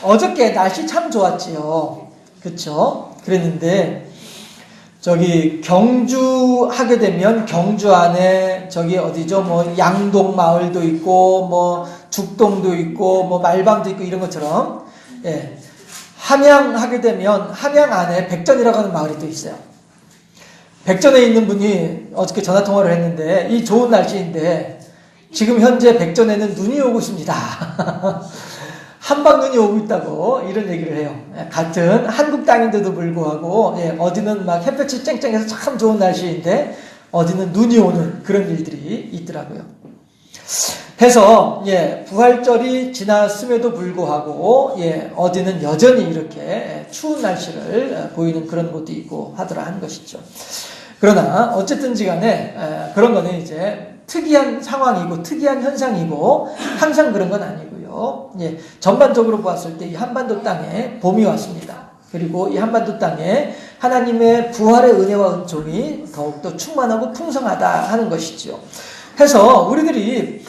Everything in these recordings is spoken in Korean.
어저께 날씨 참 좋았지요. 그쵸? 그랬는데, 저기 경주 하게 되면 경주 안에 저기 어디죠? 뭐 양동 마을도 있고, 뭐 죽동도 있고, 뭐 말방도 있고 이런 것처럼, 예. 함양 하게 되면 함양 안에 백전이라고 하는 마을이 또 있어요. 백전에 있는 분이 어저께 전화 통화를 했는데, 이 좋은 날씨인데, 지금 현재 백전에는 눈이 오고 있습니다. 한방 눈이 오고 있다고 이런 얘기를 해요. 같은 한국 땅인데도 불구하고 어디는 막 햇볕이 쨍쨍해서 참 좋은 날씨인데 어디는 눈이 오는 그런 일들이 있더라고요. 해서 부활절이 지났음에도 불구하고 어디는 여전히 이렇게 추운 날씨를 보이는 그런 곳도 있고 하더라 하는 것이죠. 그러나 어쨌든지 간에 그런 거는 이제 특이한 상황이고 특이한 현상이고 항상 그런 건 아니고요. 전반적으로 보았을 때 이 한반도 땅에 봄이 왔습니다. 그리고 이 한반도 땅에 하나님의 부활의 은혜와 은총이 더욱더 충만하고 풍성하다 하는 것이죠. 해서 우리들이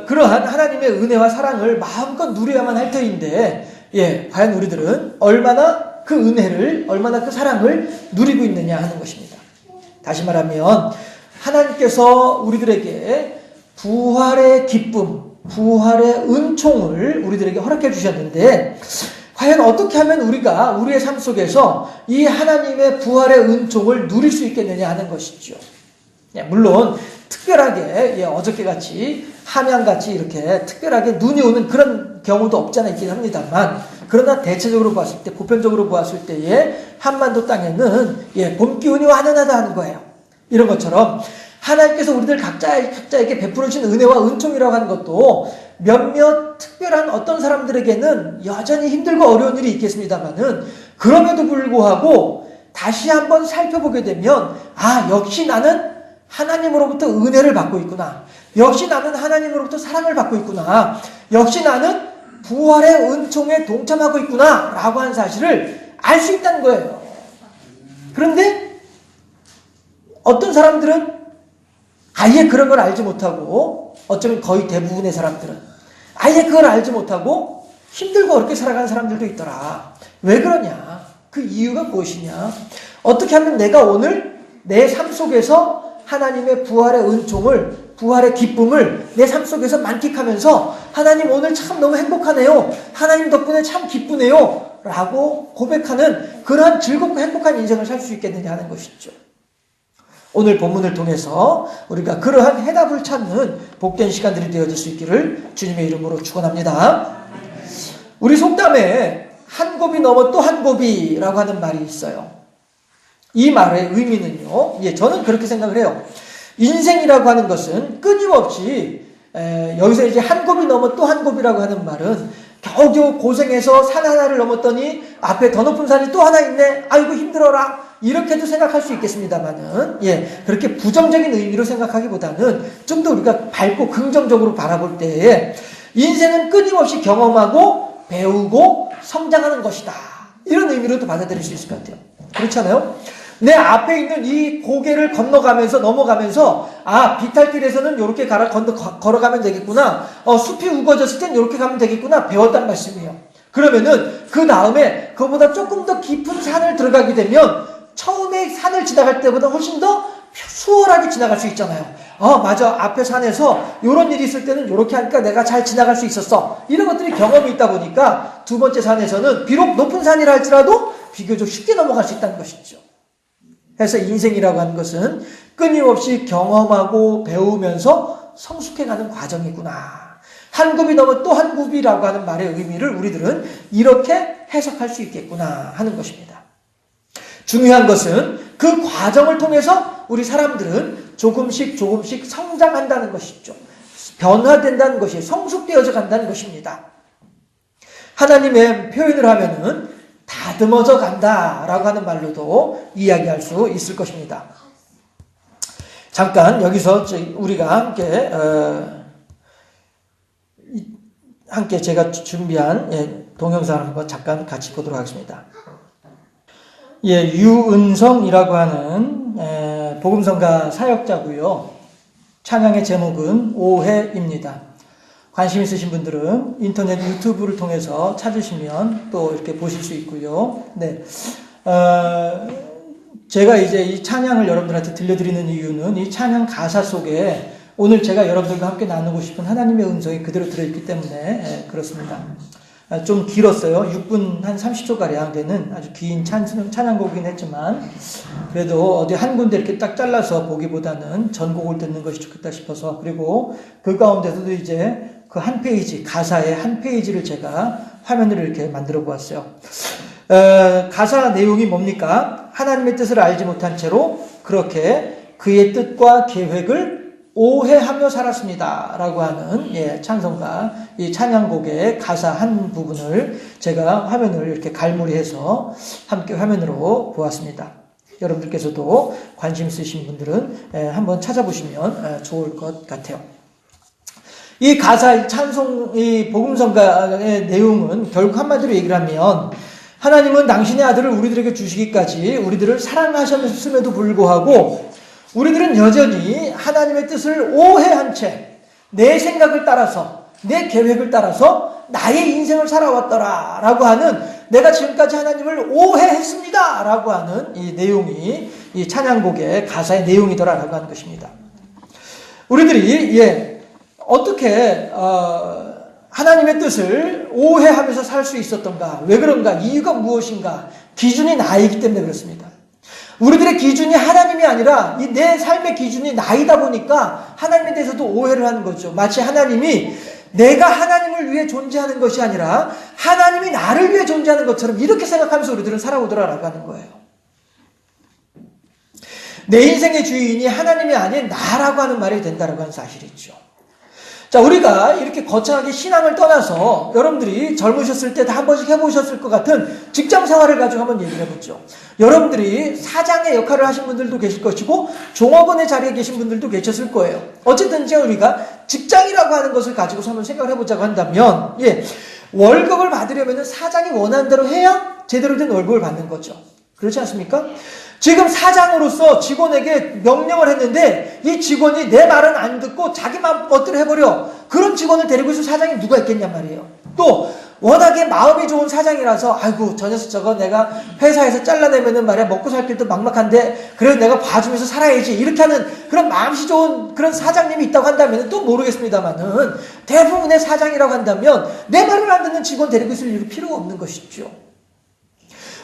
그러한 하나님의 은혜와 사랑을 마음껏 누려야만 할 터인데 과연 우리들은 얼마나 그 은혜를 얼마나 그 사랑을 누리고 있느냐 하는 것입니다. 다시 말하면 하나님께서 우리들에게 부활의 기쁨, 부활의 은총을 우리들에게 허락해 주셨는데 과연 어떻게 하면 우리가 우리의 삶 속에서 이 하나님의 부활의 은총을 누릴 수 있겠느냐 하는 것이죠. 물론 특별하게 어저께같이 함양같이 이렇게 특별하게 눈이 오는 그런 경우도 없지 않아 있긴 합니다만 그러나 대체적으로 봤을 때 보편적으로 보았을 때에 한반도 땅에는 봄 기운이 완연하다는 거예요. 이런 것처럼 하나님께서 우리들 각자에게 베풀어 주신 은혜와 은총이라고 하는 것도 몇몇 특별한 어떤 사람들에게는 여전히 힘들고 어려운 일이 있겠습니다만은 그럼에도 불구하고 다시 한번 살펴보게 되면 역시 나는 하나님으로부터 은혜를 받고 있구나. 역시 나는 하나님으로부터 사랑을 받고 있구나. 역시 나는 부활의 은총에 동참하고 있구나 라고 하는 사실을 알 수 있다는 거예요. 그런데 어떤 사람들은 아예 그런 걸 알지 못하고 어쩌면 거의 대부분의 사람들은 아예 그걸 알지 못하고 힘들고 어렵게 살아가는 사람들도 있더라. 왜 그러냐? 그 이유가 무엇이냐? 어떻게 하면 내가 오늘 내 삶 속에서 하나님의 부활의 은총을, 부활의 기쁨을 내 삶 속에서 만끽하면서 하나님 오늘 참 너무 행복하네요. 하나님 덕분에 참 기쁘네요. 라고 고백하는 그러한 즐겁고 행복한 인생을 살 수 있겠느냐 하는 것이죠. 오늘 본문을 통해서 우리가 그러한 해답을 찾는 복된 시간들이 되어질 수 있기를 주님의 이름으로 축원합니다. 우리 속담에 한 곱이 넘어 또 한 곱이라고 하는 말이 있어요. 이 말의 의미는요. 저는 그렇게 생각을 해요. 인생이라고 하는 것은 끊임없이 여기서 이제 한 곱이 넘어 또 한 곱이라고 하는 말은 겨우겨우 고생해서 산 하나를 넘었더니 앞에 더 높은 산이 또 하나 있네. 아이고 힘들어라. 이렇게도 생각할 수 있겠습니다만은 그렇게 부정적인 의미로 생각하기보다는 좀 더 우리가 밝고 긍정적으로 바라볼 때에 인생은 끊임없이 경험하고 배우고 성장하는 것이다. 이런 의미로도 받아들일 수 있을 것 같아요. 그렇잖아요? 내 앞에 있는 이 고개를 넘어가면서 비탈길에서는 이렇게 걸어가면 되겠구나. 숲이 우거졌을 땐 이렇게 가면 되겠구나. 배웠단 말씀이에요. 그러면은 그 다음에 그보다 조금 더 깊은 산을 들어가게 되면 처음에 산을 지나갈 때보다 훨씬 더 수월하게 지나갈 수 있잖아요. 맞아. 앞에 산에서 이런 일이 있을 때는 이렇게 하니까 내가 잘 지나갈 수 있었어. 이런 것들이 경험이 있다 보니까 두 번째 산에서는 비록 높은 산이라 할지라도 비교적 쉽게 넘어갈 수 있다는 것이죠. 그래서 인생이라고 하는 것은 끊임없이 경험하고 배우면서 성숙해가는 과정이구나. 한 굽이 넘어 또 한 굽이라고 하는 말의 의미를 우리들은 이렇게 해석할 수 있겠구나 하는 것입니다. 중요한 것은 그 과정을 통해서 우리 사람들은 조금씩 성장한다는 것이죠. 변화된다는 것이 성숙되어져 간다는 것입니다. 하나님의 표현을 하면은 다듬어져 간다라고 하는 말로도 이야기할 수 있을 것입니다. 잠깐 여기서 우리가 함께 제가 준비한 동영상을 한번 잠깐 같이 보도록 하겠습니다. 유은성이라고 하는 복음성가 사역자고요. 찬양의 제목은 오해입니다. 관심 있으신 분들은 인터넷 유튜브를 통해서 찾으시면 또 이렇게 보실 수 있고요. 네. 제가 이제 이 찬양을 여러분들한테 들려드리는 이유는 이 찬양 가사 속에 오늘 제가 여러분들과 함께 나누고 싶은 하나님의 음성이 그대로 들어있기 때문에 그렇습니다. 좀 길었어요. 6분 한 30초가량 되는 아주 긴 찬양곡이긴 했지만 그래도 어디 한 군데 이렇게 딱 잘라서 보기보다는 전곡을 듣는 것이 좋겠다 싶어서, 그리고 그 가운데서도 이제 그 한 페이지, 가사의 한 페이지를 제가 화면으로 이렇게 만들어 보았어요. 가사 내용이 뭡니까? 하나님의 뜻을 알지 못한 채로 그렇게 그의 뜻과 계획을 오해하며 살았습니다 라고 하는 찬송가, 이 찬양곡의 가사 한 부분을 제가 화면을 이렇게 갈무리해서 함께 화면으로 보았습니다. 여러분들께서도 관심 있으신 분들은 한번 찾아보시면 좋을 것 같아요. 이 가사, 찬송, 이 복음성가의 내용은 결국 한마디로 얘기를 하면, 하나님은 당신의 아들을 우리들에게 주시기까지 우리들을 사랑하셨음에도 불구하고 우리들은 여전히 하나님의 뜻을 오해한 채 내 생각을 따라서, 내 계획을 따라서 나의 인생을 살아왔더라 라고 하는, 내가 지금까지 하나님을 오해했습니다 라고 하는 이 내용이 이 찬양곡의 가사의 내용이더라 라고 하는 것입니다. 우리들이 어떻게 하나님의 뜻을 오해하면서 살 수 있었던가, 왜 그런가, 이유가 무엇인가, 기준이 나이기 때문에 그렇습니다. 우리들의 기준이 하나님이 아니라 이 내 삶의 기준이 나이다 보니까 하나님에 대해서도 오해를 하는 거죠. 마치 하나님이 내가 하나님을 위해 존재하는 것이 아니라 하나님이 나를 위해 존재하는 것처럼 이렇게 생각하면서 우리들은 살아오더라라고 하는 거예요. 내 인생의 주인이 하나님이 아닌 나라고 하는 말이 된다라고 하는 사실이죠. 자, 우리가 이렇게 거창하게 신앙을 떠나서 여러분들이 젊으셨을 때 다 한 번씩 해보셨을 것 같은 직장 생활을 가지고 한번 얘기를 해보죠. 여러분들이 사장의 역할을 하신 분들도 계실 것이고 종업원의 자리에 계신 분들도 계셨을 거예요. 어쨌든 이제 우리가 직장이라고 하는 것을 가지고서 한번 생각을 해보자고 한다면, 월급을 받으려면 사장이 원하는 대로 해야 제대로 된 월급을 받는 거죠. 그렇지 않습니까? 지금 사장으로서 직원에게 명령을 했는데 이 직원이 내 말은 안 듣고 자기 마음껏대로 해버려. 그런 직원을 데리고 있을 사장이 누가 있겠냔 말이에요. 또 워낙에 마음이 좋은 사장이라서 아이고 저 녀석 저거 내가 회사에서 잘라내면은 말이야 먹고 살 길도 막막한데 그래도 내가 봐주면서 살아야지 이렇게 하는 그런 마음씨 좋은 그런 사장님이 있다고 한다면 또 모르겠습니다만은 대부분의 사장이라고 한다면 내 말을 안 듣는 직원 데리고 있을 일이 필요가 없는 것이죠.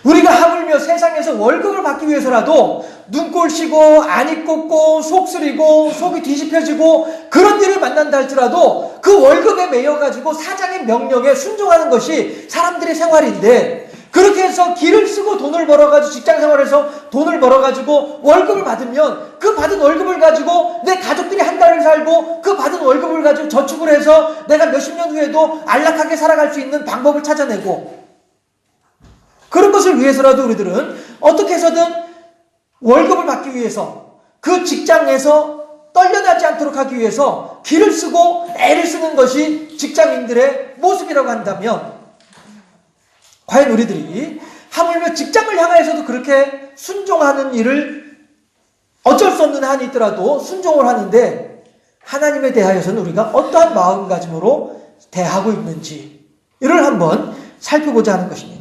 우리가 하물며 세상에서 월급을 받기 위해서라도 눈꼴 쉬고 안이 꽂고 속 쓰리고 속이 뒤집혀지고 그런 일을 만난다 할지라도 그 월급에 매여가지고 사장의 명령에 순종하는 것이 사람들의 생활인데, 그렇게 해서 길을 쓰고 돈을 벌어가지고 직장 생활에서 돈을 벌어가지고 월급을 받으면 그 받은 월급을 가지고 내 가족들이 한 달을 살고 그 받은 월급을 가지고 저축을 해서 내가 몇십 년 후에도 안락하게 살아갈 수 있는 방법을 찾아내고, 그런 것을 위해서라도 우리들은 어떻게 해서든 월급을 받기 위해서 그 직장에서 떨려나지 않도록 하기 위해서 기를 쓰고 애를 쓰는 것이 직장인들의 모습이라고 한다면, 과연 우리들이 하물며 직장을 향하여서도 그렇게 순종하는 일을 어쩔 수 없는 한이 있더라도 순종을 하는데 하나님에 대하여서는 우리가 어떠한 마음가짐으로 대하고 있는지 이를 한번 살펴보자 하는 것입니다.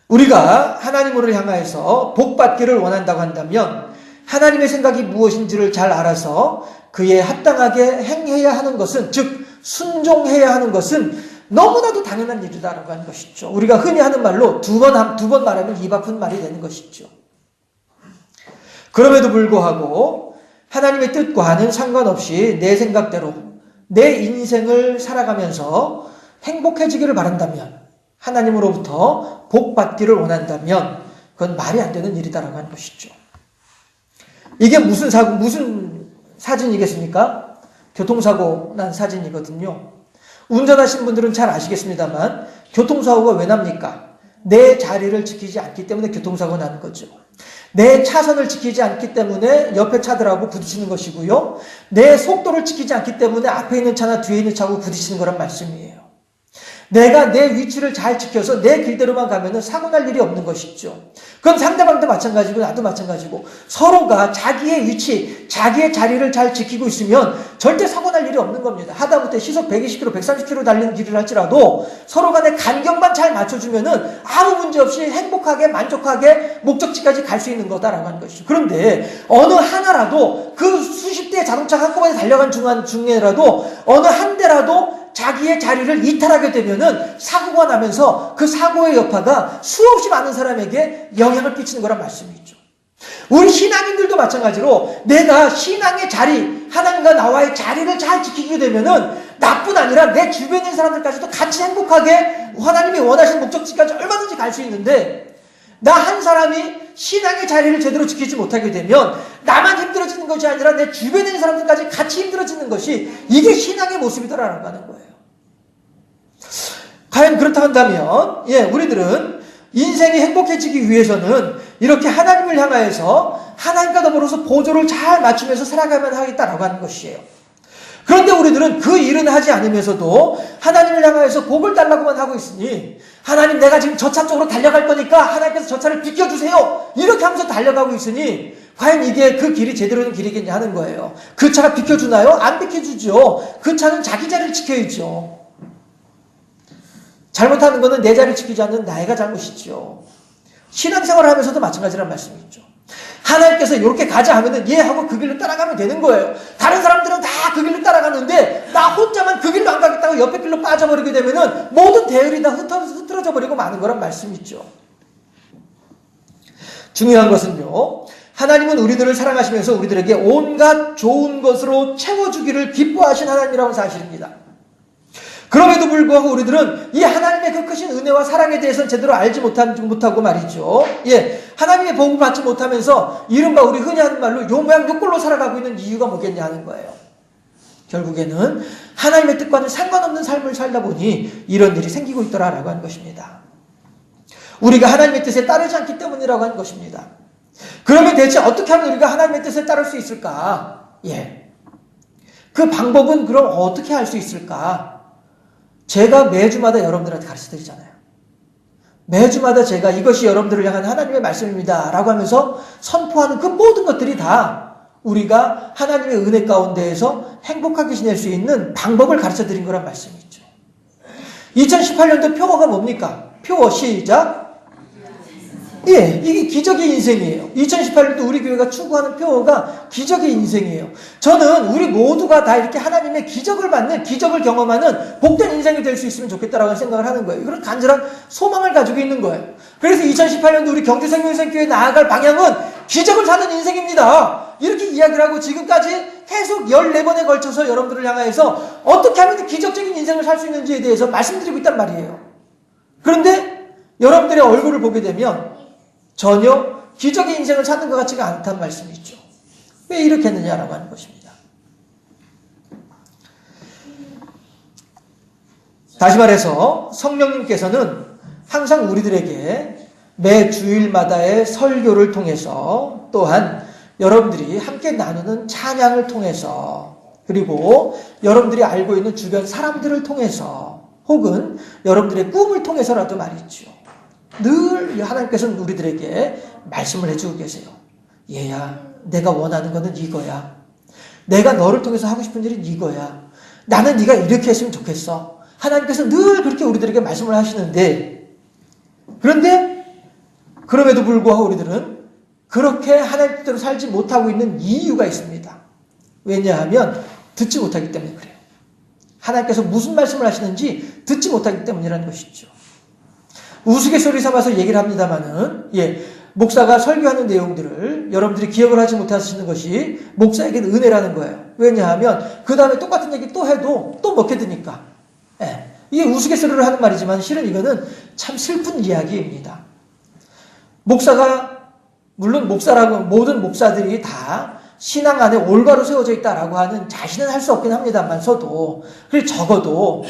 우리가 하나님을 향하여서 복받기를 원한다고 한다면 하나님의 생각이 무엇인지를 잘 알아서 그에 합당하게 행해야 하는 것은, 즉 순종해야 하는 것은 너무나도 당연한 일이다라고 하는 것이죠. 우리가 흔히 하는 말로 두 번 말하면 입 아픈 말이 되는 것이죠. 그럼에도 불구하고 하나님의 뜻과는 상관없이 내 생각대로 내 인생을 살아가면서 행복해지기를 바란다면, 하나님으로부터 복받기를 원한다면 그건 말이 안 되는 일이다라고 하는 것이죠. 이게 무슨 사진이겠습니까? 교통사고 난 사진이거든요. 운전하신 분들은 잘 아시겠습니다만 교통사고가 왜 납니까? 내 자리를 지키지 않기 때문에 교통사고가 나는 거죠. 내 차선을 지키지 않기 때문에 옆에 차들하고 부딪히는 것이고요. 내 속도를 지키지 않기 때문에 앞에 있는 차나 뒤에 있는 차하고 부딪히는 거란 말씀이에요. 내가 내 위치를 잘 지켜서 내 길대로만 가면은 사고 날 일이 없는 것이죠. 그럼 상대방도 마찬가지고 나도 마찬가지고 서로가 자기의 위치, 자기의 자리를 잘 지키고 있으면 절대 사고 날 일이 없는 겁니다. 하다못해 시속 120km, 130km 달리는 길을 할지라도 서로 간의 간격만 잘 맞춰주면은 아무 문제 없이 행복하게 만족하게 목적지까지 갈 수 있는 거다라고 하는 것이죠. 그런데 어느 하나라도 그 수십 대의 자동차 한꺼번에 달려간 중에라도 어느 한 대라도 자기의 자리를 이탈하게 되면은 사고가 나면서 그 사고의 여파가 수없이 많은 사람에게 영향을 끼치는 거란 말씀이죠. 우리 신앙인들도 마찬가지로 내가 신앙의 자리, 하나님과 나와의 자리를 잘 지키게 되면은 나뿐 아니라 내 주변에 있는 사람들까지도 같이 행복하게 하나님이 원하시는 목적지까지 얼마든지 갈 수 있는데 나 한 사람이 신앙의 자리를 제대로 지키지 못하게 되면 나만 힘들어지는 것이 아니라 내 주변에 있는 사람들까지 같이 힘들어지는 것이 이게 신앙의 모습이더라라고 하는 거예요. 과연 그렇다 한다면 우리들은 인생이 행복해지기 위해서는 이렇게 하나님을 향하여서 하나님과 더불어서 보조를 잘 맞추면서 살아가면 하겠다라고 하는 것이에요. 그런데 우리들은 그 일은 하지 않으면서도 하나님을 향하여서 복을 달라고만 하고 있으니 하나님 내가 지금 저 차 쪽으로 달려갈 거니까 하나님께서 저 차를 비켜주세요. 이렇게 하면서 달려가고 있으니 과연 이게 그 길이 제대로 된 길이겠냐 하는 거예요. 그 차가 비켜주나요? 안 비켜주죠. 그 차는 자기 자리를 지켜야죠. 잘못하는 것은 내 자리를 지키지 않는 나이가 잘못이죠. 신앙생활을 하면서도 마찬가지란 말씀이죠. 하나님께서 이렇게 가자 하면은 하고 그 길로 따라가면 되는 거예요. 다른 사람들은 다 그 길로 따라가는데 나 혼자만 그 길로 안 가겠다고 옆에 길로 빠져버리게 되면은 모든 대열이 다 흐트러져 버리고 마는 거란 말씀이죠. 중요한 것은요. 하나님은 우리들을 사랑하시면서 우리들에게 온갖 좋은 것으로 채워주기를 기뻐하신 하나님이라는 사실입니다. 그럼에도 불구하고 우리들은 이 하나님의 그 크신 은혜와 사랑에 대해서는 제대로 알지 못하고 말이죠. 하나님의 복을 받지 못하면서 이른바 우리 흔히 하는 말로 요 모양 요 꼴로 살아가고 있는 이유가 뭐겠냐 하는 거예요. 결국에는 하나님의 뜻과는 상관없는 삶을 살다 보니 이런 일이 생기고 있더라라고 하는 것입니다. 우리가 하나님의 뜻에 따르지 않기 때문이라고 하는 것입니다. 그러면 대체 어떻게 하면 우리가 하나님의 뜻에 따를 수 있을까? 그 방법은 그럼 어떻게 할 수 있을까? 제가 매주마다 여러분들한테 가르쳐드리잖아요. 매주마다 제가 이것이 여러분들을 향한 하나님의 말씀입니다 라고 하면서 선포하는 그 모든 것들이 다 우리가 하나님의 은혜 가운데에서 행복하게 지낼 수 있는 방법을 가르쳐드린 거란 말씀이죠. 2018년도 표어가 뭡니까? 표어 시작. 이게 기적의 인생이에요. 2018년도 우리 교회가 추구하는 표어가 기적의 인생이에요. 저는 우리 모두가 다 이렇게 하나님의 기적을 받는, 기적을 경험하는 복된 인생이 될 수 있으면 좋겠다라고 생각을 하는 거예요. 그런 간절한 소망을 가지고 있는 거예요. 그래서 2018년도 우리 경주생명센교회 나아갈 방향은 기적을 사는 인생입니다. 이렇게 이야기를 하고 지금까지 계속 14번에 걸쳐서 여러분들을 향해서 어떻게 하면 기적적인 인생을 살 수 있는지에 대해서 말씀드리고 있단 말이에요. 그런데 여러분들의 얼굴을 보게 되면 전혀 기적의 인생을 찾는 것 같지가 않다는 말씀이죠. 왜 이렇게 했느냐라고 하는 것입니다. 다시 말해서 성령님께서는 항상 우리들에게 매 주일마다의 설교를 통해서 또한 여러분들이 함께 나누는 찬양을 통해서 그리고 여러분들이 알고 있는 주변 사람들을 통해서 혹은 여러분들의 꿈을 통해서라도 말이죠. 늘 하나님께서는 우리들에게 말씀을 해주고 계세요. 얘야, 내가 원하는 거는 이거야. 내가 너를 통해서 하고 싶은 일은 이거야. 나는 네가 이렇게 했으면 좋겠어. 하나님께서 늘 그렇게 우리들에게 말씀을 하시는데 그런데 그럼에도 불구하고 우리들은 그렇게 하나님 뜻대로 살지 못하고 있는 이유가 있습니다. 왜냐하면 듣지 못하기 때문에 그래요. 하나님께서 무슨 말씀을 하시는지 듣지 못하기 때문이라는 것이죠. 우스갯소리 삼아서 얘기를 합니다만은, 목사가 설교하는 내용들을 여러분들이 기억을 하지 못하시는 것이 목사에게는 은혜라는 거예요. 왜냐하면, 그 다음에 똑같은 얘기 또 해도 또 먹혀드니까. 이게 우스갯소리를 하는 말이지만 실은 이거는 참 슬픈 이야기입니다. 목사가, 물론 목사라고 모든 목사들이 다 신앙 안에 올바로 세워져 있다라고 하는 자신은 할 수 없긴 합니다만서도, 그리고 적어도,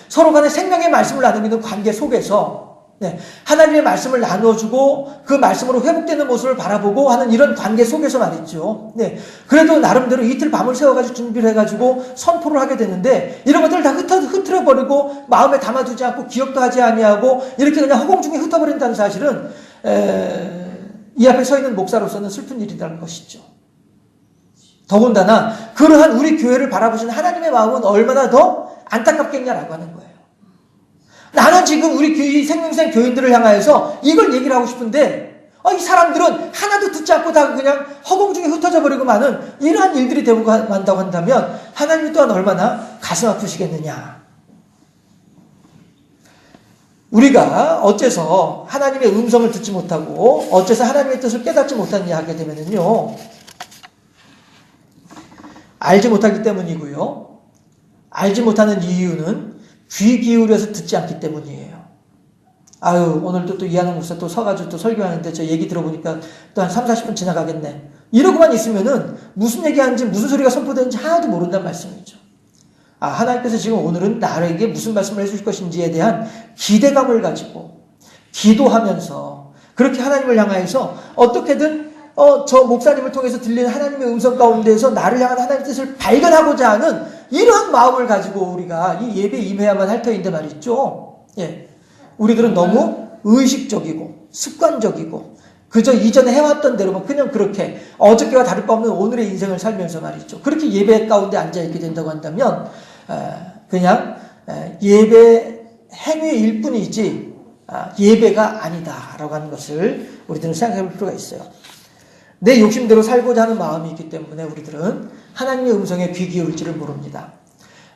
서로 간에 생명의 말씀을 나누는 관계 속에서 네, 하나님의 말씀을 나누어주고 그 말씀으로 회복되는 모습을 바라보고 하는 이런 관계 속에서 말이죠. 네, 그래도 나름대로 이틀 밤을 새워가지고 준비를 해가지고 선포를 하게 되는데 이런 것들을 다 흐트러버리고 마음에 담아두지 않고 기억도 하지 아니하고 이렇게 그냥 허공 중에 흩어버린다는 사실은 이 앞에 서 있는 목사로서는 슬픈 일이라는 것이죠. 더군다나 그러한 우리 교회를 바라보시는 하나님의 마음은 얼마나 더 안타깝겠냐라고 하는 거예요. 나는 지금 우리 생명생 교인들을 향하여서 이걸 얘기를 하고 싶은데 이 사람들은 하나도 듣지 않고 다 그냥 허공 중에 흩어져 버리고 마는 이러한 일들이 되고 만다고 한다면 하나님 또한 얼마나 가슴 아프시겠느냐. 우리가 어째서 하나님의 음성을 듣지 못하고 어째서 하나님의 뜻을 깨닫지 못하느냐 하게 되면은요, 알지 못하기 때문이고요. 알지 못하는 이유는 귀 기울여서 듣지 않기 때문이에요. 오늘도 또 이한웅 목사 또 서가지고 또 설교하는데 저 얘기 들어보니까 또 한 3, 40분 지나가겠네. 이러고만 있으면은 무슨 얘기하는지 무슨 소리가 선포되는지 하나도 모른다는 말씀이죠. 하나님께서 지금 오늘은 나에게 무슨 말씀을 해주실 것인지에 대한 기대감을 가지고 기도하면서 그렇게 하나님을 향하여서 어떻게든 저 목사님을 통해서 들리는 하나님의 음성 가운데에서 나를 향한 하나님의 뜻을 발견하고자 하는 이러한 마음을 가지고 우리가 이 예배에 임해야만 할 터인데 말이죠. 예. 우리들은 너무 의식적이고 습관적이고 그저 이전에 해왔던 대로만 그냥 그렇게 어저께와 다를 바 없는 오늘의 인생을 살면서 말이죠. 그렇게 예배 가운데 앉아있게 된다고 한다면 그냥 예배 행위일 뿐이지 예배가 아니다라고 하는 것을 우리들은 생각해 볼 필요가 있어요. 내 욕심대로 살고자 하는 마음이 있기 때문에 우리들은 하나님의 음성에 귀 기울지를 모릅니다.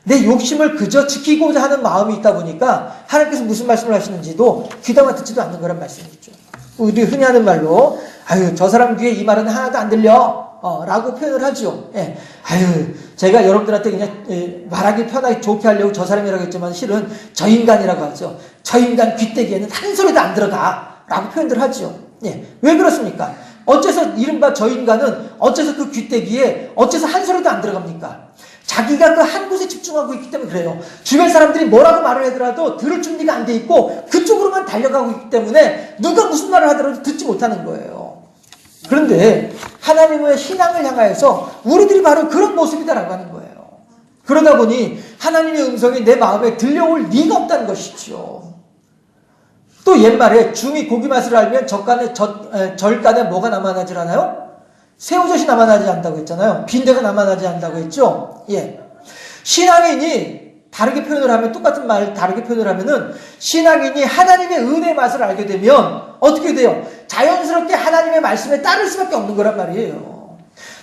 내 욕심을 그저 지키고자 하는 마음이 있다 보니까 하나님께서 무슨 말씀을 하시는지도 귀담아 듣지도 않는 거란 말씀이죠. 우리 흔히 하는 말로 저 사람 귀에 이 말은 하나도 안 들려 라고 표현을 하죠. 예. 제가 여러분들한테 그냥 말하기 편하게 좋게 하려고 저 사람이라고 했지만 실은 저 인간이라고 하죠. 저 인간 귀때기에는 한 소리도 안 들어가 라고 표현들 하죠. 예. 왜 그렇습니까? 어째서 이른바 저 인간은 어째서 그 귀때기에 어째서 한 소리도 안 들어갑니까? 자기가 그 한 곳에 집중하고 있기 때문에 그래요. 주변 사람들이 뭐라고 말을 하더라도 들을 준비가 안 돼 있고 그쪽으로만 달려가고 있기 때문에 누가 무슨 말을 하더라도 듣지 못하는 거예요. 그런데 하나님의 신앙을 향하여서 우리들이 바로 그런 모습이다라고 하는 거예요. 그러다 보니 하나님의 음성이 내 마음에 들려올 리가 없다는 것이죠. 또 옛말에 중이 고기 맛을 알면 절간에 뭐가 남아나질 않아요? 새우젓이 남아나지 않는다고 했잖아요. 빈대가 남아나지 않는다고 했죠. 예. 신앙인이 다르게 표현을 하면 똑같은 말 다르게 표현을 하면은 신앙인이 하나님의 은혜의 맛을 알게 되면 어떻게 돼요? 자연스럽게 하나님의 말씀에 따를 수밖에 없는 거란 말이에요.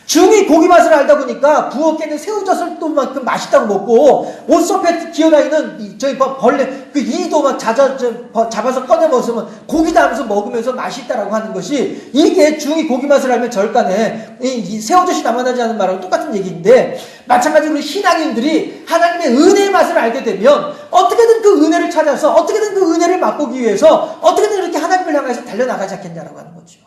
중이 고기 맛을 알다 보니까 부엌에 있는 새우젓을 또 막 맛있다고 먹고 옷소패 기어다니는 저희 벌레 그 이도 막 잡아서 꺼내 먹으면 고기다 하면서 먹으면서 맛있다라고 하는 것이 이게 중이 고기 맛을 알면 절간에 이 새우젓이 남아나지 않는 말하고 똑같은 얘기인데 마찬가지로 신앙인들이 하나님의 은혜의 맛을 알게 되면 어떻게든 그 은혜를 찾아서 어떻게든 그 은혜를 맛보기 위해서 어떻게든 이렇게 하나님을 향해서 달려나가지 않겠냐라고 하는 거죠.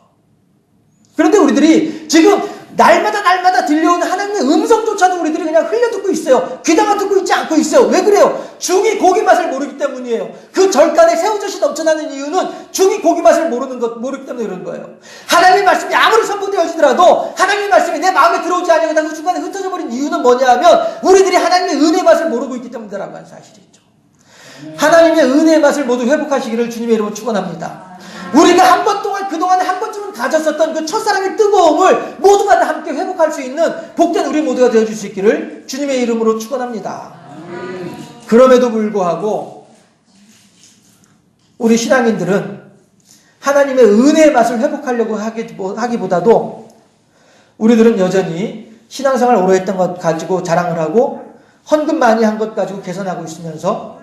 그런데 우리들이 지금 날마다 들려오는 하나님의 음성조차도 우리들이 그냥 흘려듣고 있어요. 귀담아 듣고 있지 않고 있어요. 왜 그래요? 중이 고기 맛을 모르기 때문이에요. 그 절간에 새우젓이 넘쳐나는 이유는 중이 고기 맛을 모르기 때문에 그런 거예요. 하나님의 말씀이 아무리 선포되어지더라도 하나님의 말씀이 내 마음에 들어오지 않으면 그 중간에 흩어져 버린 이유는 뭐냐 하면 우리들이 하나님의 은혜의 맛을 모르고 있기 때문이라고 하는 사실이죠. 하나님의 은혜의 맛을 모두 회복하시기를 주님의 이름으로 축원합니다. 우리가 그동안에 한 번쯤은 가졌었던 그 첫사랑의 뜨거움을 모두가 다 함께 회복할 수 있는 복된 우리 모두가 되어줄 수 있기를 주님의 이름으로 축원합니다. 그럼에도 불구하고 우리 신앙인들은 하나님의 은혜의 맛을 회복하려고 하기보다도 우리들은 여전히 신앙생활 오래 했던 것 가지고 자랑을 하고 헌금 많이 한 것 가지고 개선하고 있으면서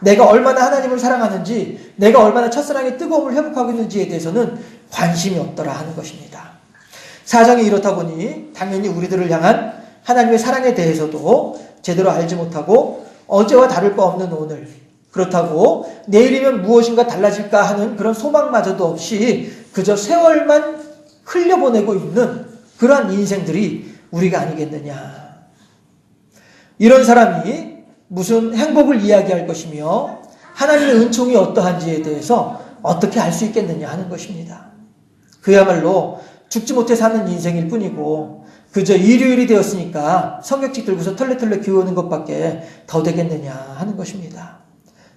내가 얼마나 하나님을 사랑하는지, 내가 얼마나 첫사랑의 뜨거움을 회복하고 있는지에 대해서는 관심이 없더라 하는 것입니다. 사정이 이렇다 보니 당연히 우리들을 향한 하나님의 사랑에 대해서도 제대로 알지 못하고 어제와 다를 바 없는 오늘, 그렇다고 내일이면 무엇인가 달라질까 하는 그런 소망마저도 없이 그저 세월만 흘려보내고 있는 그러한 인생들이 우리가 아니겠느냐. 이런 사람이 무슨 행복을 이야기할 것이며 하나님의 은총이 어떠한지에 대해서 어떻게 알 수 있겠느냐 하는 것입니다. 그야말로 죽지 못해 사는 인생일 뿐이고 그저 일요일이 되었으니까 성경책 들고서 털레털레 기우는 것밖에 더 되겠느냐 하는 것입니다.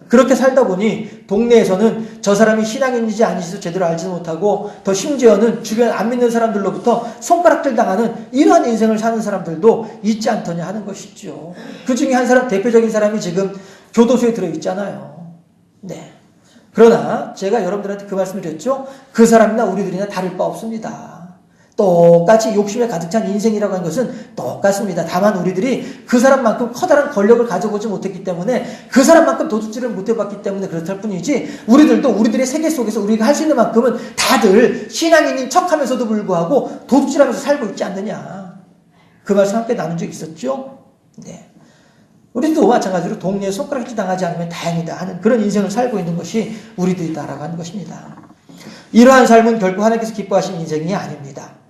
그렇게 살다 보니 동네에서는 저 사람이 신앙인지 아닌지도 제대로 알지 못하고 더 심지어는 주변 안 믿는 사람들로부터 손가락질 당하는 이러한 인생을 사는 사람들도 있지 않더냐 하는 것이죠. 그 중에 한 사람, 대표적인 사람이 지금 교도소에 들어있잖아요. 네. 그러나 제가 여러분들한테 그 말씀을 드렸죠. 그 사람이나 우리들이나 다를 바 없습니다. 똑같이 욕심에 가득 찬 인생이라고 하는 것은 똑같습니다. 다만 우리들이 그 사람만큼 커다란 권력을 가져보지 못했기 때문에 그 사람만큼 도둑질을 못해봤기 때문에 그렇다 뿐이지 우리들도 우리들의 세계 속에서 우리가 할 수 있는 만큼은 다들 신앙인인 척하면서도 불구하고 도둑질하면서 살고 있지 않느냐. 그 말씀 함께 나눈 적 있었죠? 네. 우리도 마찬가지로 동네에 손가락질 당하지 않으면 다행이다 하는 그런 인생을 살고 있는 것이 우리들이다라고 하는 것입니다. 이러한 삶은 결코 하나님께서 기뻐하시는 인생이 아닙니다.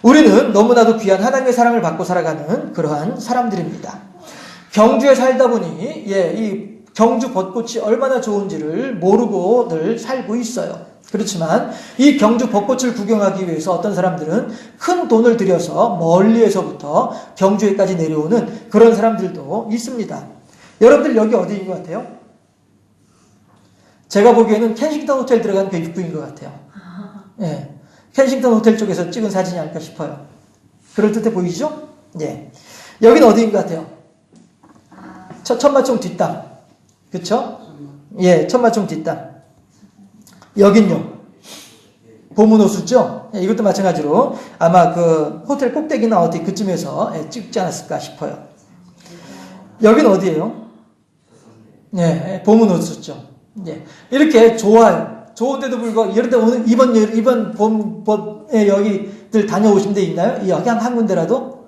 우리는 너무나도 귀한 하나님의 사랑을 받고 살아가는 그러한 사람들입니다. 경주에 살다 보니 이 경주 벚꽃이 얼마나 좋은지를 모르고 늘 살고 있어요. 그렇지만 이 경주 벚꽃을 구경하기 위해서 어떤 사람들은 큰 돈을 들여서 멀리에서부터 경주에까지 내려오는 그런 사람들도 있습니다. 여러분들 여기 어디인 것 같아요? 제가 보기에는 켄싱턴 호텔 들어간 그 입구인 것 같아요. 예. 켄싱턴 호텔 쪽에서 찍은 사진이 아닐까 싶어요. 그럴듯해 보이시죠? 예. 여기는 어디인 것 같아요? 천마총 뒷담. 그쵸? 예, 천마총 뒷담. 여긴요. 보문호수죠? 예, 이것도 마찬가지로 아마 그 호텔 꼭대기나 어디 그쯤에서 찍지 않았을까 싶어요. 여기는 어디예요? 예, 보문호수죠. 예. 이렇게 좋아요. 좋은데도 불구하고, 예를 들어 오늘 이번 봄에 여기들 다녀오신 데 있나요? 여기 한 군데라도?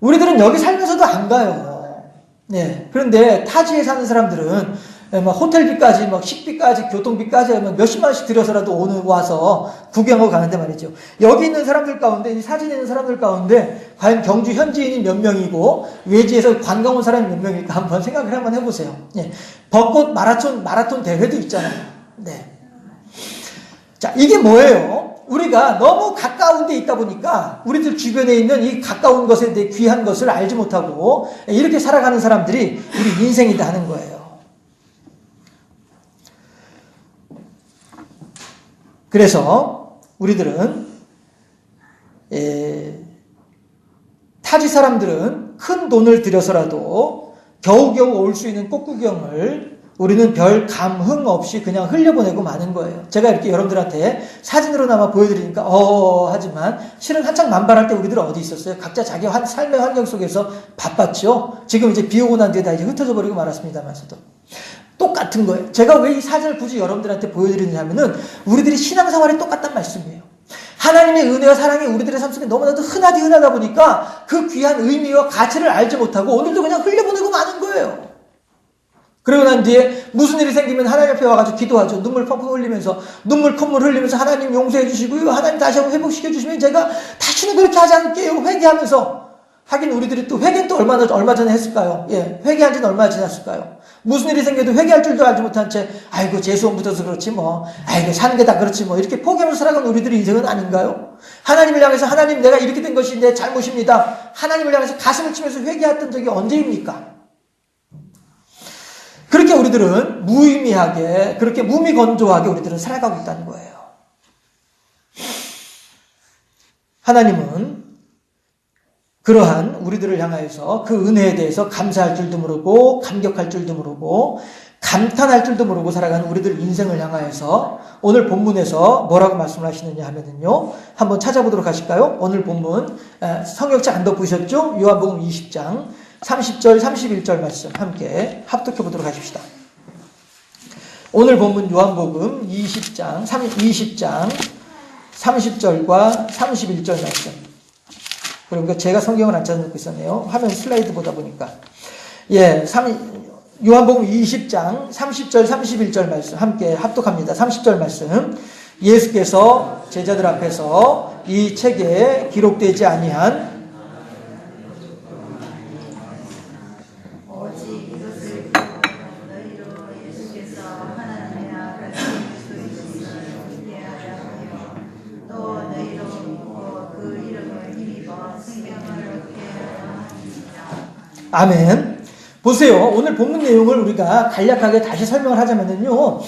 우리들은 여기 살면서도 안 가요. 네. 그런데 타지에 사는 사람들은 막 호텔비까지, 막 식비까지, 교통비까지 하면 몇십만 원씩 들여서라도 와서 구경하고 가는데 말이죠. 여기 있는 사람들 가운데, 이 사진에 있는 사람들 가운데, 과연 경주 현지인이 몇 명이고, 외지에서 관광 온 사람이 몇 명일까 한번 생각을 한번 해보세요. 예. 벚꽃 마라톤 대회도 있잖아요. 네. 자, 이게 뭐예요? 우리가 너무 가까운 데 있다 보니까 우리들 주변에 있는 이 가까운 것에 대해 귀한 것을 알지 못하고 이렇게 살아가는 사람들이 우리 인생이다 하는 거예요. 그래서 우리들은 타지 사람들은 큰 돈을 들여서라도 겨우겨우 올 수 있는 꽃구경을 우리는 별 감흥 없이 그냥 흘려보내고 마는 거예요. 제가 이렇게 여러분들한테 사진으로나마 보여드리니까 하지만 실은 한창 만발할 때 우리들은 어디 있었어요? 각자 자기 삶의 환경 속에서 바빴죠. 지금 이제 비 오고 난 뒤에 다 이제 흩어져 버리고 말았습니다만서도 똑같은 거예요. 제가 왜 이 사진을 굳이 여러분들한테 보여드리느냐면은 우리들이 신앙생활이 똑같단 말씀이에요. 하나님의 은혜와 사랑이 우리들의 삶 속에 너무나도 흔하다 보니까 그 귀한 의미와 가치를 알지 못하고 오늘도 그냥 흘려보내고 마는 거예요. 그러고 난 뒤에 무슨 일이 생기면 하나님 앞에 와가지고 기도하죠. 눈물 펑펑 흘리면서 콧물 흘리면서 하나님 용서해 주시고요. 하나님 다시 한번 회복시켜 주시면 제가 다시는 그렇게 하지 않을게요. 회개하면서. 하긴 우리들이 또 회개는 또 얼마 전에 했을까요? 예, 회개한 지는 얼마 지났을까요? 무슨 일이 생겨도 회개할 줄도 알지 못한 채 아이고 재수원 붙어서 그렇지 뭐 아이고 사는 게 다 그렇지 뭐 이렇게 포기하면서 살아가는 우리들의 인생은 아닌가요? 하나님을 향해서 하나님 내가 이렇게 된 것이 내 잘못입니다. 하나님을 향해서 가슴을 치면서 회개했던 적이 언제입니까? 그렇게 우리들은 무의미하게 그렇게 무미건조하게 우리들은 살아가고 있다는 거예요. 하나님은 그러한 우리들을 향하여서 그 은혜에 대해서 감사할 줄도 모르고 감격할 줄도 모르고 감탄할 줄도 모르고 살아가는 우리들 인생을 향하여서 오늘 본문에서 뭐라고 말씀을 하시느냐 하면은요. 한번 찾아보도록 하실까요? 오늘 본문 성경책 안 덮으셨죠? 요한복음 20장 30절 31절 말씀 함께 합독해 보도록 하십시다. 오늘 본문 요한복음 20장 30절과 31절 말씀. 그러니까 제가 성경을 안 찾아놓고 있었네요. 화면 슬라이드 보다 보니까. 예, 요한복음 20장 30절 31절 말씀 함께 합독합니다. 30절 말씀. 예수께서 제자들 앞에서 이 책에 기록되지 아니한 아멘. 보세요. 오늘 본문 내용을 우리가 간략하게 다시 설명을 하자면요.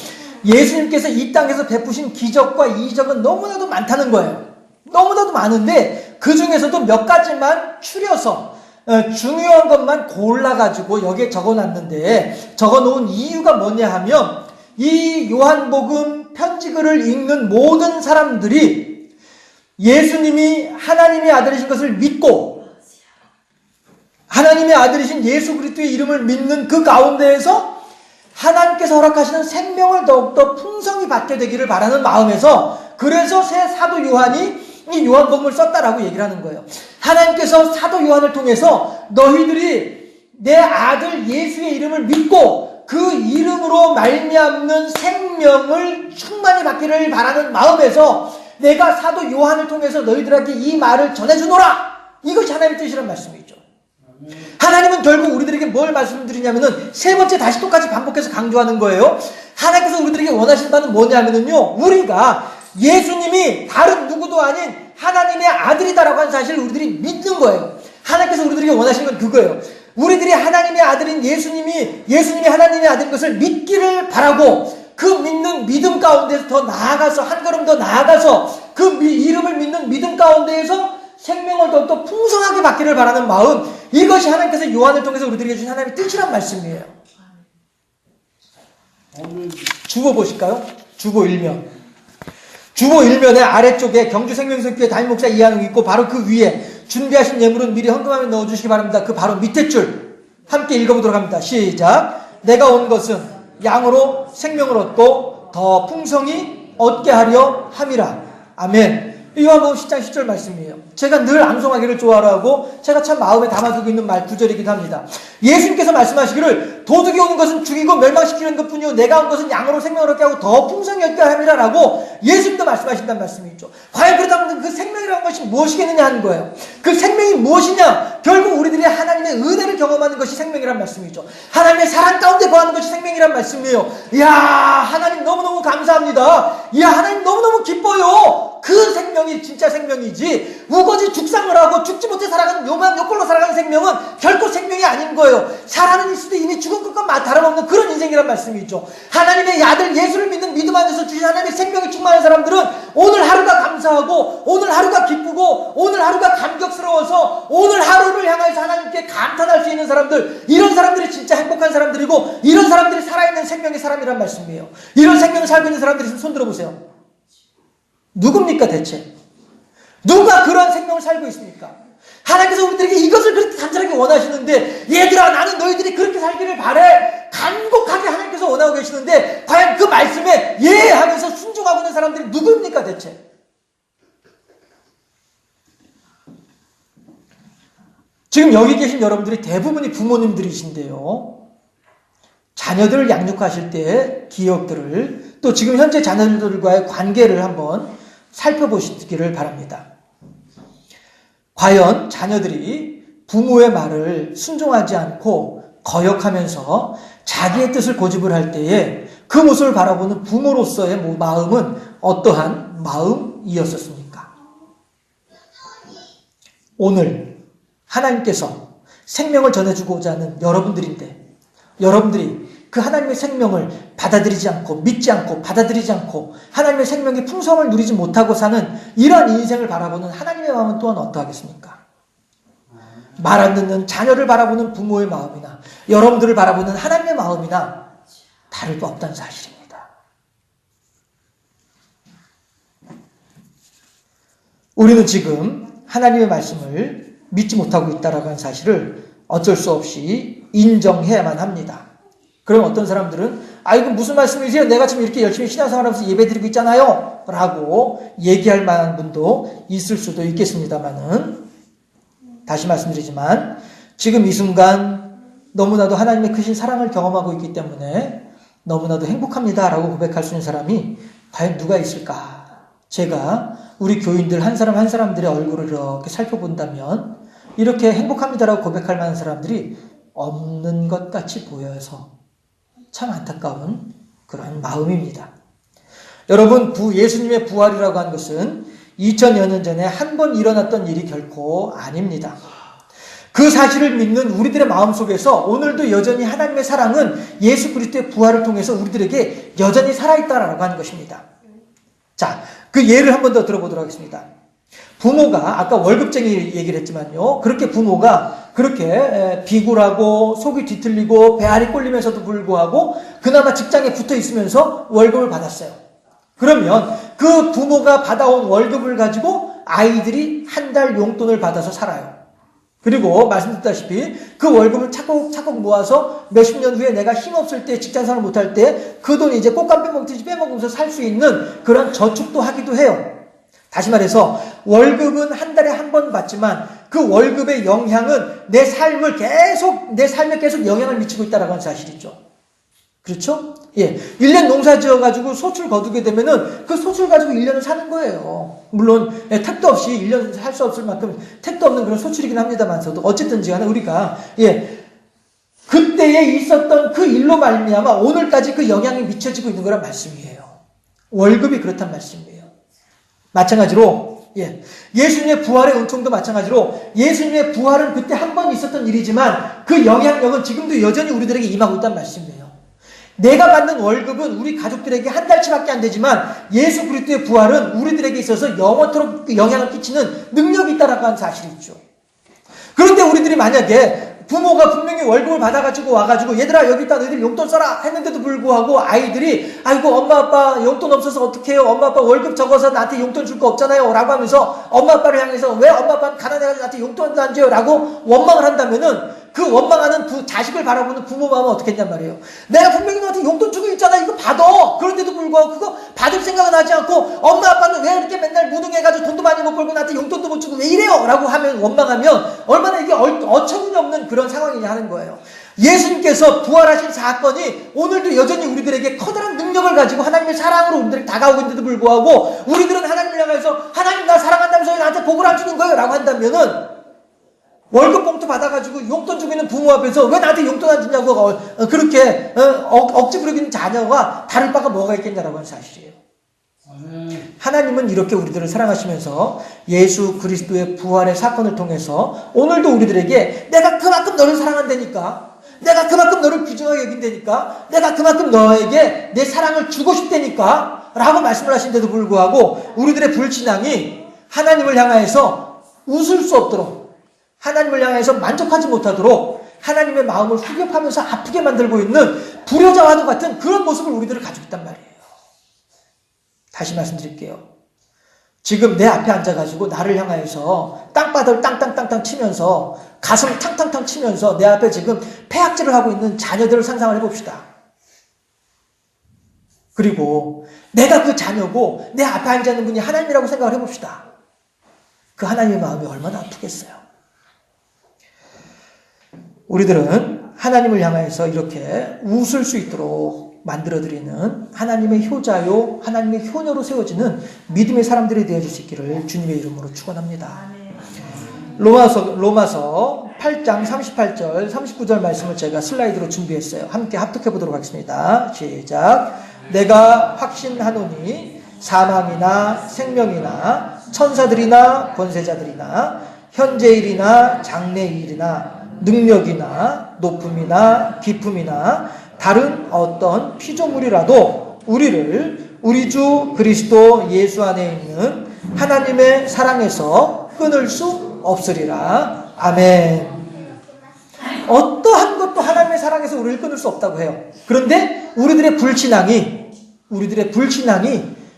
예수님께서 이 땅에서 베푸신 기적과 이적은 너무나도 많다는 거예요. 너무나도 많은데 그 중에서도 몇 가지만 추려서 중요한 것만 골라가지고 여기에 적어놨는데, 적어놓은 이유가 뭐냐 하면 이 요한복음 편지글을 읽는 모든 사람들이 예수님이 하나님의 아들이신 것을 믿고 하나님의 아들이신 예수 그리스도의 이름을 믿는 그 가운데에서 하나님께서 허락하시는 생명을 더욱더 풍성히 받게 되기를 바라는 마음에서, 그래서 새 사도 요한이 이 요한복음을 썼다라고 얘기를 하는 거예요. 하나님께서 사도 요한을 통해서 너희들이 내 아들 예수의 이름을 믿고 그 이름으로 말미암는 생명을 충만히 받기를 바라는 마음에서 내가 사도 요한을 통해서 너희들에게 이 말을 전해주노라. 이것이 하나님의 뜻이란 말씀이죠. 하나님은 결국 우리들에게 뭘 말씀드리냐면은 세 번째 다시 똑같이 반복해서 강조하는 거예요. 하나님께서 우리들에게 원하시는 바는 뭐냐면은요, 우리가 예수님이 다른 누구도 아닌 하나님의 아들이다라고 하는 사실을 우리들이 믿는 거예요. 하나님께서 우리들에게 원하시는 건 그거예요. 우리들이 하나님의 아들인 예수님이 하나님의 아들인 것을 믿기를 바라고, 그 믿는 믿음 가운데서 더 나아가서, 한 걸음 더 나아가서 그 이름을 믿는 믿음 가운데에서 생명을 더욱더 풍성하게 받기를 바라는 마음, 이것이 하나님께서 요한을 통해서 우리들에게 주신 하나님의 뜻이란 말씀이에요. 주보 보실까요? 주보 1면. 주보 1면의 아래쪽에 경주생명선교회 담임목사 이한웅이 있고, 바로 그 위에 준비하신 예물은 미리 헌금함에 넣어주시기 바랍니다. 그 바로 밑에 줄 함께 읽어보도록 합니다. 시작. 내가 온 것은 양으로 생명을 얻고 더 풍성히 얻게 하려 함이라. 아멘. 요한복음 10장 10절 말씀이에요. 제가 늘 암송하기를 좋아하고 제가 참 마음에 담아두고 있는 구절이기도 합니다. 예수님께서 말씀하시기를 도둑이 오는 것은 죽이고 멸망시키는 것뿐이요 내가 온 것은 양으로 생명을 얻게 하고 더 풍성히 얻게 함이라 라고 예수님도 말씀하신다는 말씀이죠. 과연 그렇다면 그 생명이라는 것이 무엇이겠느냐 하는 거예요. 그 생명이 무엇이냐? 결국 우리들이 하나님의 은혜를 경험하는 것이 생명이란 말씀이죠. 하나님의 사랑 가운데 거하는 것이 생명이란 말씀이에요. 이야, 하나님 너무너무 감사합니다. 이야, 하나님 너무너무 기뻐요. 그 생명이 진짜 생명이지, 우거지 죽상을 하고 죽지 못해 살아가는 요만 요꼴로 살아가는 생명은 결코 생명이 아닌 거예요. 살아는 있을 때 이미 죽은 것과 다름없는 그런 인생이란 말씀이죠. 하나님의 아들 예수를 믿는 믿음 안에서 주신 하나님의 생명이 충만한 사람들은 오늘 하루가 감사하고, 오늘 하루가 기쁘고, 오늘 하루가 감격스러워서 오늘 하루를 향해서 하나님께 감탄할 수 있는 사람들, 이런 사람들이 진짜 행복한 사람들이고, 이런 사람들이 살아있는 생명의 사람이란 말씀이에요. 이런 생명을 살고 있는 사람들이 있으면 손 들어보세요. 누굽니까 대체? 누가 그런 생명을 살고 있습니까? 하나님께서 우리들에게 이것을 그렇게 간절하게 원하시는데, 얘들아 나는 너희들이 그렇게 살기를 바래, 간곡하게 하나님께서 원하고 계시는데 과연 그 말씀에 예 하면서 순종하고 있는 사람들이 누구입니까 대체? 지금 여기 계신 여러분들이 대부분이 부모님들이신데요, 자녀들을 양육하실 때의 기억들을, 또 지금 현재 자녀들과의 관계를 한번 살펴보시기를 바랍니다. 과연 자녀들이 부모의 말을 순종하지 않고 거역하면서 자기의 뜻을 고집을 할 때에 그 모습을 바라보는 부모로서의 마음은 어떠한 마음이었었습니까? 오늘 하나님께서 생명을 전해주고자 하는 여러분들인데, 여러분들이 그 하나님의 생명을 받아들이지 않고, 믿지 않고, 받아들이지 않고 하나님의 생명의 풍성을 누리지 못하고 사는 이러한 인생을 바라보는 하나님의 마음은 또한 어떠하겠습니까? 말 안 듣는 자녀를 바라보는 부모의 마음이나 여러분들을 바라보는 하나님의 마음이나 다를 바 없다는 사실입니다. 우리는 지금 하나님의 말씀을 믿지 못하고 있다라고 하는 사실을 어쩔 수 없이 인정해야만 합니다. 그럼 어떤 사람들은 이거 무슨 말씀이세요? 내가 지금 이렇게 열심히 신앙생활하면서 예배드리고 있잖아요 라고 얘기할 만한 분도 있을 수도 있겠습니다만은, 다시 말씀드리지만 지금 이 순간 너무나도 하나님의 크신 사랑을 경험하고 있기 때문에 너무나도 행복합니다 라고 고백할 수 있는 사람이 과연 누가 있을까? 제가 우리 교인들 한 사람 한 사람들의 얼굴을 이렇게 살펴본다면 이렇게 행복합니다라고 고백할 만한 사람들이 없는 것 같이 보여서 참 안타까운 그런 마음입니다. 여러분, 예수님의 부활이라고 하는 것은 2000여 년 전에 한 번 일어났던 일이 결코 아닙니다. 그 사실을 믿는 우리들의 마음속에서 오늘도 여전히 하나님의 사랑은 예수 그리스도의 부활을 통해서 우리들에게 여전히 살아있다라고 하는 것입니다. 자, 그 예를 한 번 더 들어보도록 하겠습니다. 부모가 아까 월급쟁이 얘기를 했지만요. 그렇게 부모가 그렇게 비굴하고 속이 뒤틀리고 배알이 꼴리면서도 불구하고 그나마 직장에 붙어 있으면서 월급을 받았어요. 그러면 그 부모가 받아온 월급을 가지고 아이들이 한 달 용돈을 받아서 살아요. 그리고 말씀드렸다시피 그 월급을 차곡차곡 모아서 몇십 년 후에 내가 힘없을 때 직장생활을 못할 때 그 돈이 이제 꽃감 빼먹듯이 빼먹으면서 살 수 있는 그런 저축도 하기도 해요. 다시 말해서 월급은 한 달에 한 번 받지만 그 월급의 영향은 내 삶에 계속 영향을 미치고 있다는 건 사실이죠. 그렇죠? 예. 1년 농사 지어가지고 소출 거두게 되면은 그 소출 가지고 1년을 사는 거예요. 물론, 택도 없이 1년 살 수 없을 만큼 택도 없는 그런 소출이긴 합니다만서도 어쨌든지 간에 우리가, 그때에 있었던 그 일로 말미암아 오늘까지 그 영향이 미쳐지고 있는 거란 말씀이에요. 월급이 그렇단 말씀이에요. 마찬가지로, 예수님의 부활의 은총도 마찬가지로 예수님의 부활은 그때 한 번 있었던 일이지만 그 영향력은 지금도 여전히 우리들에게 임하고 있단 말씀이에요. 내가 받는 월급은 우리 가족들에게 한 달치밖에 안 되지만 예수 그리스도의 부활은 우리들에게 있어서 영원토록 영향을 끼치는 능력이 있다라고 하는 사실이 있죠. 그런데 우리들이 만약에 부모가 분명히 월급을 받아가지고 와가지고 얘들아 여기 있다 너희들 용돈 써라 했는데도 불구하고 아이들이 아이고 엄마 아빠 용돈 없어서 어떡해요 엄마 아빠 월급 적어서 나한테 용돈 줄 거 없잖아요 라고 하면서 엄마 아빠를 향해서 왜 엄마 아빠는 가난해가지고 나한테 용돈도 안 줘요 라고 원망을 한다면은 그 원망하는 자식을 바라보는 부모 마음은 어떻게 했냔 말이에요. 내가 분명히 너한테 용돈 주고 있잖아 이거 받아. 그런데도 불구하고 그거 받을 생각은 하지 않고 엄마 아빠는 왜 이렇게 맨날 무능해가지고 돈도 많이 못 벌고 나한테 용돈도 못 주고 왜 이래요 라고 하면 원망하면 얼마나 이게 어처구니 없는 그런 상황이냐 하는 거예요. 예수님께서 부활하신 사건이 오늘도 여전히 우리들에게 커다란 능력을 가지고 하나님의 사랑으로 우리들에게 다가오고 있는데도 불구하고 우리들은 하나님을 향해서 하나님 나 사랑한다면서 왜 나한테 복을 안 주는 거예요 라고 한다면은 월급 봉투 받아가지고 용돈 주고 있는 부모 앞에서 왜 나한테 용돈 안 주냐고 그렇게 억지 부리고 있는 자녀가 다를 바가 뭐가 있겠냐라고 하는 사실이에요. 하나님은 이렇게 우리들을 사랑하시면서 예수 그리스도의 부활의 사건을 통해서 오늘도 우리들에게 내가 그만큼 너를 사랑한다니까 내가 그만큼 너를 귀중하게 여긴다니까 내가 그만큼 너에게 내 사랑을 주고 싶다니까 라고 말씀을 하신데도 불구하고 우리들의 불신앙이 하나님을 향해서 웃을 수 없도록 하나님을 향해서 만족하지 못하도록 하나님의 마음을 후벼파면서 아프게 만들고 있는 불효자와도 같은 그런 모습을 우리들을 가지고 있단 말이에요. 다시 말씀드릴게요. 지금 내 앞에 앉아가지고 나를 향해서 땅바닥을 땅땅땅땅 치면서 가슴을 탕탕탕 치면서 내 앞에 지금 폐악질을 하고 있는 자녀들을 상상을 해봅시다. 그리고 내가 그 자녀고 내 앞에 앉아있는 분이 하나님이라고 생각을 해봅시다. 그 하나님의 마음이 얼마나 아프겠어요. 우리들은 하나님을 향해서 이렇게 웃을 수 있도록 만들어드리는 하나님의 효자요, 하나님의 효녀로 세워지는 믿음의 사람들이 되어줄 수 있기를 주님의 이름으로 축원합니다. 로마서 8장 38절, 39절 말씀을 제가 슬라이드로 준비했어요. 함께 합독해 보도록 하겠습니다. 시작. 내가 확신하노니 사망이나 생명이나 천사들이나 권세자들이나 현재일이나 장래일이나 능력이나 높음이나 깊음이나 다른 어떤 피조물이라도 우리를 우리 주 그리스도 예수 안에 있는 하나님의 사랑에서 끊을 수 없으리라. 아멘. 어떠한 것도 하나님의 사랑에서 우리를 끊을 수 없다고 해요. 그런데 우리들의 불신앙이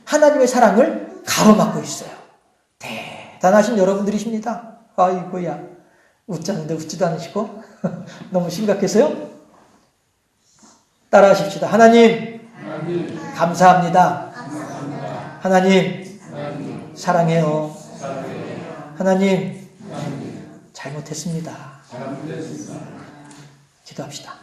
하나님의 사랑을 가로막고 있어요. 대단하신 여러분들이십니다. 아이고야. 웃자는데 웃지도 않으시고 너무 심각해서요. 따라하십시다. 하나님, 감사합니다. 하나님, 사랑해요. 하나님, 잘못했습니다. 기도합시다.